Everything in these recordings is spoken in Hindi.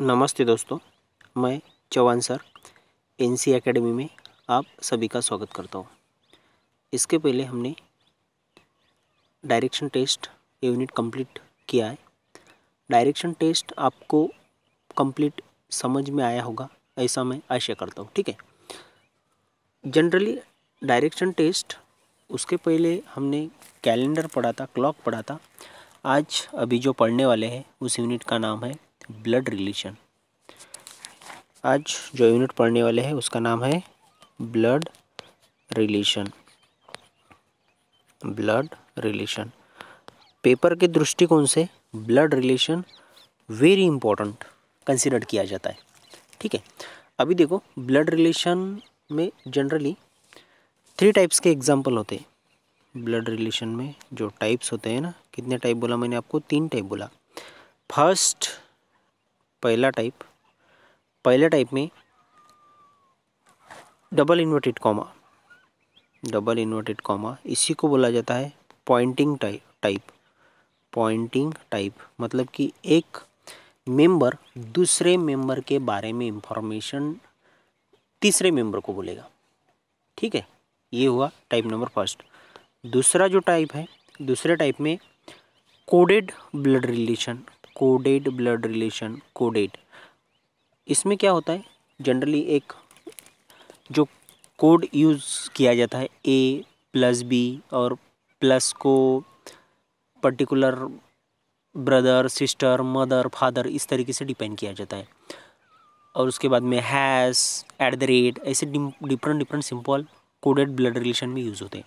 नमस्ते दोस्तों, मैं चौहान सर एनसी एकेडमी में आप सभी का स्वागत करता हूँ। इसके पहले हमने डायरेक्शन टेस्ट यूनिट कंप्लीट किया है। डायरेक्शन टेस्ट आपको कंप्लीट समझ में आया होगा, ऐसा मैं आशा करता हूँ। ठीक है, जनरली डायरेक्शन टेस्ट उसके पहले हमने कैलेंडर पढ़ा था, क्लॉक पढ़ा था। आज अभी जो पढ़ने वाले हैं उस यूनिट का नाम है ब्लड रिलेशन। आज जो यूनिट पढ़ने वाले हैं उसका नाम है blood relation. Blood relation paper के दृष्टिकोण से blood relation very important consider किया जाता है। ठीक है, अभी देखो ब्लड रिलेशन में जनरली 3 टाइप्स के एग्जाम्पल होते हैं। ब्लड रिलेशन में जो टाइप्स होते हैं ना, कितने टाइप बोला मैंने आपको? 3 टाइप बोला। फर्स्ट पहला टाइप में डबल इन्वर्टेड कॉमा, इसी को बोला जाता है पॉइंटिंग टाइप। मतलब कि एक मेंबर दूसरे मेंबर के बारे में इंफॉर्मेशन तीसरे मेंबर को बोलेगा। ठीक है, ये हुआ टाइप नंबर फर्स्ट। दूसरा जो टाइप है, दूसरे टाइप में कोडेड ब्लड रिलेशन। इसमें क्या होता है, जनरली एक जो कोड यूज़ किया जाता है A+B और प्लस को particular brother, sister, mother, father इस तरीके से डिपेंड किया जाता है। और उसके बाद में हैश, @ ऐसे different simple coded blood relation में यूज़ होते हैं।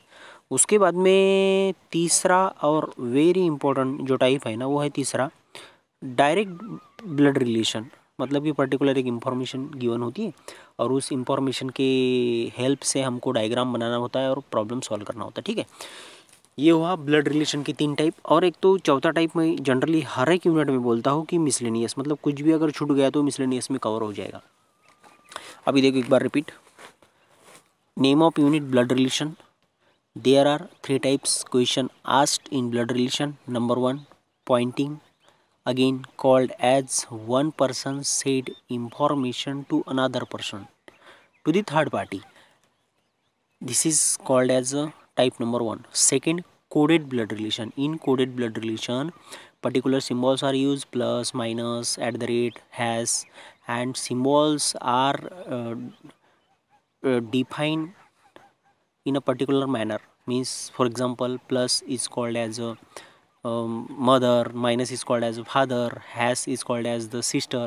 उसके बाद में तीसरा और वेरी इंपॉर्टेंट जो टाइप है ना, वो है तीसरा डायरेक्ट ब्लड रिलेशन। मतलब कि पर्टिकुलर एक इंफॉर्मेशन गिवन होती है और उस इंफॉर्मेशन के हेल्प से हमको डायग्राम बनाना होता है और प्रॉब्लम सॉल्व करना होता है। ठीक है, ये हुआ ब्लड रिलेशन के 3 टाइप। और एक तो चौथा टाइप में जनरली हर एक यूनिट में बोलता हूँ कि मिसलेनियस, मतलब कुछ भी अगर छूट गया तो मिसलेनियस में कवर हो जाएगा। अभी देखो एक बार repeat. Name of unit blood relation. There are 3 types question asked in blood relation. Number 1 pointing, again called as one person said information to another person to the third party. This is called as a type number 1. Second, coded blood relation. In coded blood relation, particular symbols are used, plus, minus, @ hash, and symbols are defined in a particular manner. Means, for example, plus is called as a mother, minus is called as a father, hash is called as the sister.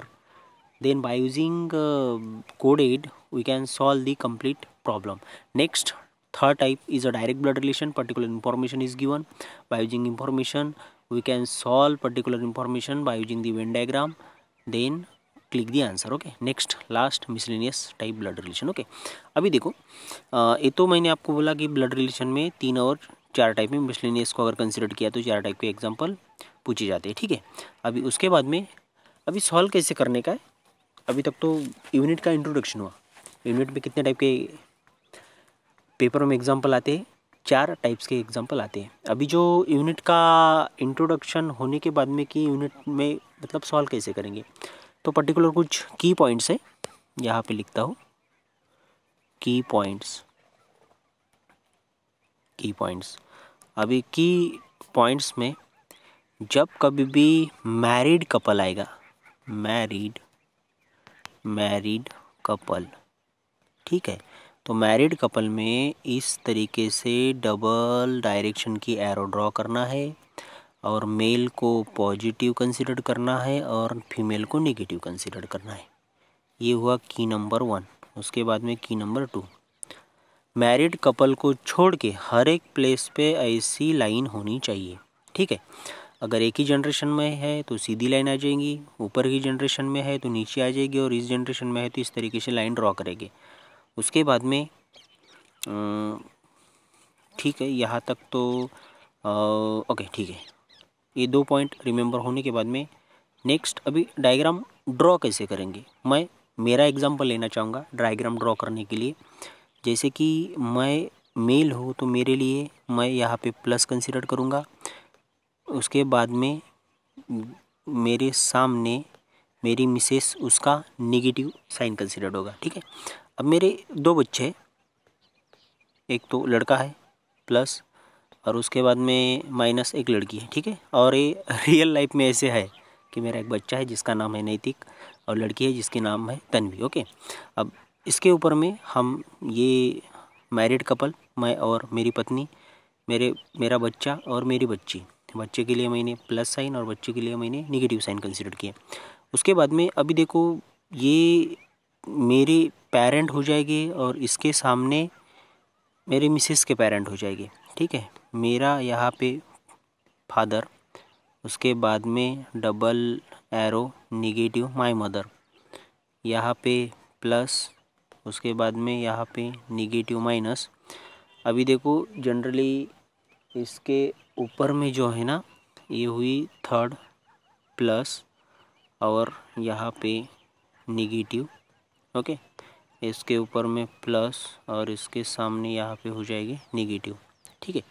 Then by using coded we can solve the complete problem. Next, third type is a direct blood relation. Particular information is given. By using information we can solve particular information by using the Venn diagram, then click the answer. Okay, next last miscellaneous type blood relation. Okay, अभी देखो ये तो मैंने आपको बोला कि ब्लड रिलेशन में 3 और 4 टाइप में, मिसलेनियस को अगर कंसिडर किया तो 4 टाइप के एग्जाम्पल पूछे जाते हैं। ठीक है, अभी उसके बाद में अभी सॉल्व कैसे करने का है। अभी तक तो यूनिट का इंट्रोडक्शन हुआ। यूनिट में कितने टाइप के पेपर में एग्जाम्पल आते हैं? 4 टाइप्स के एग्जाम्पल आते हैं। अभी जो यूनिट का इंट्रोडक्शन होने के बाद में कि यूनिट में मतलब सॉल्व कैसे करेंगे, तो पर्टिकुलर कुछ की पॉइंट्स है, यहाँ पे लिखता हूँ की पॉइंट्स। अभी की पॉइंट्स में जब कभी भी मैरिड कपल आएगा, मैरिड कपल, ठीक है, तो मैरिड कपल में इस तरीके से डबल डायरेक्शन की एरो ड्रॉ करना है और मेल को पॉजिटिव कंसीडर करना है और फीमेल को नेगेटिव कंसीडर करना है। ये हुआ की नंबर 1। उसके बाद में की नंबर 2, मैरिड कपल को छोड़ के हर एक प्लेस पे ऐसी लाइन होनी चाहिए। ठीक है, अगर एक ही जनरेशन में है तो सीधी लाइन आ जाएगी, ऊपर की जनरेशन में है तो नीचे आ जाएगी, और इस जनरेशन में है तो इस तरीके से लाइन ड्रॉ करेंगे। उसके बाद में ठीक है, यहाँ तक तो ओके, ठीक है। ये 2 पॉइंट रिमेंबर होने के बाद में नेक्स्ट अभी डायग्राम ड्रॉ कैसे करेंगे। मैं मेरा एग्जांपल लेना चाहूँगा डायग्राम ड्रॉ करने के लिए। जैसे कि मैं मेल हूँ तो मेरे लिए मैं यहाँ पे प्लस कंसीडर करूँगा। उसके बाद में मेरे सामने मेरी मिसेस उसका नेगेटिव साइन कंसिडर्ड होगा। ठीक है, अब मेरे दो बच्चे हैं, एक तो लड़का है प्लस और उसके बाद में माइनस एक लड़की है। ठीक है, और ये रियल लाइफ में ऐसे है कि मेरा एक बच्चा है जिसका नाम है नैतिक और लड़की है जिसकी नाम है तन्वी। ओके, अब इसके ऊपर में हम ये मैरिड कपल, मैं और मेरी पत्नी, मेरा बच्चा और मेरी बच्ची, बच्चे के लिए मैंने प्लस साइन और बच्चे के लिए मैंने नेगेटिव साइन कंसिडर किया। उसके बाद में अभी देखो ये मेरे पेरेंट हो जाएंगे और इसके सामने मेरे मिसेस के पेरेंट हो जाएंगे। ठीक है, मेरा यहाँ पे फादर, उसके बाद में double arrow negative my mother, यहाँ पे प्लस, उसके बाद में यहाँ पे नेगेटिव माइनस। अभी देखो जनरली इसके ऊपर में जो है ना ये हुई थर्ड प्लस और यहाँ पे नेगेटिव। ओके, इसके ऊपर में प्लस और इसके सामने यहाँ पे हो जाएगी नेगेटिव। ठीक है,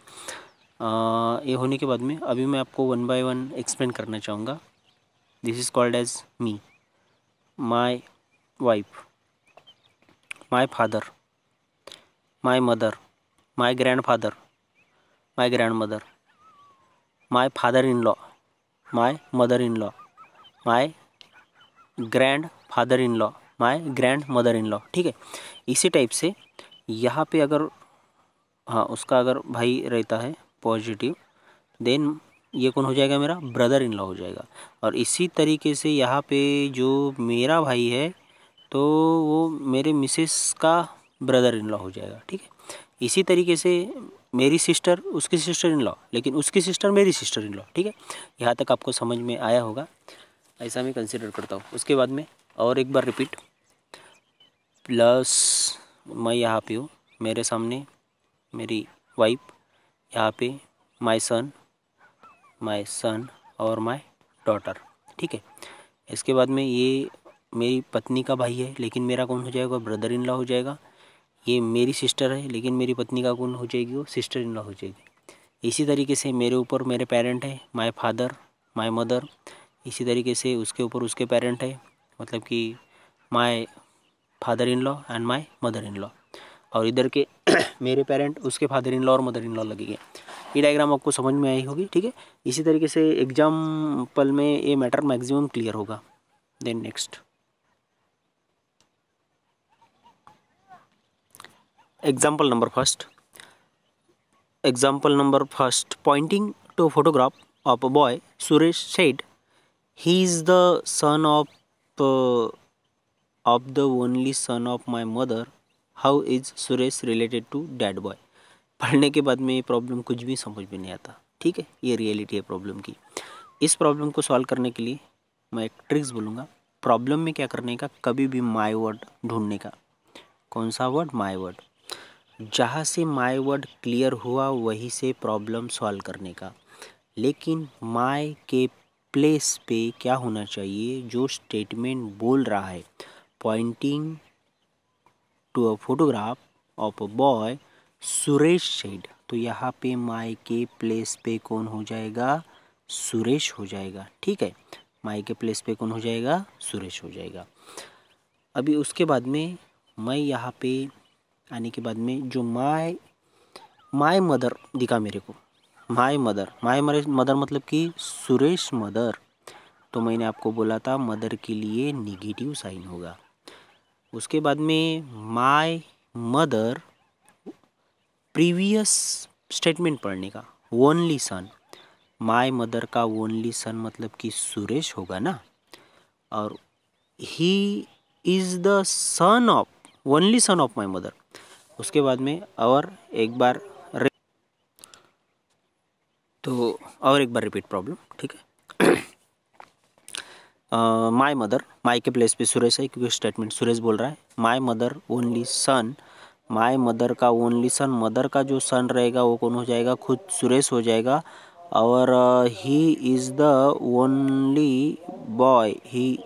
ये होने के बाद में अभी मैं आपको वन बाय वन एक्सप्लेन करना चाहूँगा। This is called as me, my wife, my father, my mother, my grandfather, my grandmother, my father in law, my mother in law, my grandfather in law, my grandmother in law. ठीक है, इसी टाइप से यहाँ पे अगर हाँ उसका अगर भाई रहता है पॉजिटिव, देन ये कौन हो जाएगा, मेरा ब्रदर इन लॉ हो जाएगा। और इसी तरीके से यहाँ पे जो मेरा भाई है तो वो मेरे मिसेस का ब्रदर इन लॉ हो जाएगा। ठीक है, इसी तरीके से मेरी सिस्टर उसकी सिस्टर इन लॉ, लेकिन उसकी सिस्टर मेरी सिस्टर इन लॉ। ठीक है, यहाँ तक आपको समझ में आया होगा, ऐसा मैं कंसिडर करता हूँ। उसके बाद में और एक बार रिपीट, प्लस मैं यहाँ पे हूँ, मेरे सामने मेरी वाइफ, यहाँ पे माय सन और माय डॉटर। ठीक है, इसके बाद में ये मेरी पत्नी का भाई है लेकिन मेरा कौन हो जाएगा, ब्रदर इन लॉ हो जाएगा। ये मेरी सिस्टर है लेकिन मेरी पत्नी का कौन हो जाएगी, वो सिस्टर इन लॉ हो जाएगी। इसी तरीके से मेरे ऊपर मेरे पेरेंट है, माय फादर, माय मदर। इसी तरीके से उसके ऊपर उसके पेरेंट है, मतलब कि my father in law and my mother in law. और इधर के मेरे पेरेंट उसके फादर इन लॉ और मदर इन लॉ लगेंगे। ये डायग्राम आपको समझ में आई होगी। ठीक है, इसी तरीके से एग्जाम्पल में ये मैटर मैक्सिमम क्लियर होगा। Then next example number first, pointing to a photograph of a boy, Suresh said, he is the son of the only son of my mother. How is Suresh related to that boy? पढ़ने के बाद में ये प्रॉब्लम कुछ भी समझ में नहीं आता। ठीक है, ये रियलिटी है प्रॉब्लम की। इस प्रॉब्लम को सॉल्व करने के लिए मैं एक ट्रिक्स बोलूँगा। प्रॉब्लम में क्या करने का, कभी भी माय वर्ड ढूंढने का। कौन सा वर्ड, माय वर्ड। जहाँ से माय वर्ड क्लियर हुआ वहीं से प्रॉब्लम सॉल्व करने का। लेकिन माय के प्लेस पे क्या होना चाहिए, जो स्टेटमेंट बोल रहा है, pointing to a photograph of a boy Suresh said, तो यहाँ पे माय के प्लेस पे कौन हो जाएगा, सुरेश हो जाएगा। ठीक है, माय के प्लेस पे कौन हो जाएगा, सुरेश हो जाएगा। अभी उसके बाद में मैं यहाँ पे आने के बाद में जो माय मदर दिखा मेरे को, माय मदर मतलब कि सुरेश मदर, तो मैंने आपको बोला था मदर के लिए नेगेटिव साइन होगा। उसके बाद में माय मदर प्रीवियस स्टेटमेंट पढ़ने का, ओनली सन, माय मदर का ओनली सन मतलब कि सुरेश होगा ना, और he is the son of, only son of my mother. उसके बाद में और एक बार रिपीट प्रॉब्लम। ठीक है, माय मदर, माय के प्लेस पे सुरेश है क्योंकि स्टेटमेंट सुरेश बोल रहा है। My mother only son, my mother का ओनली सन, मदर का जो सन रहेगा वो कौन हो जाएगा, खुद सुरेश हो जाएगा। और he is the only boy, he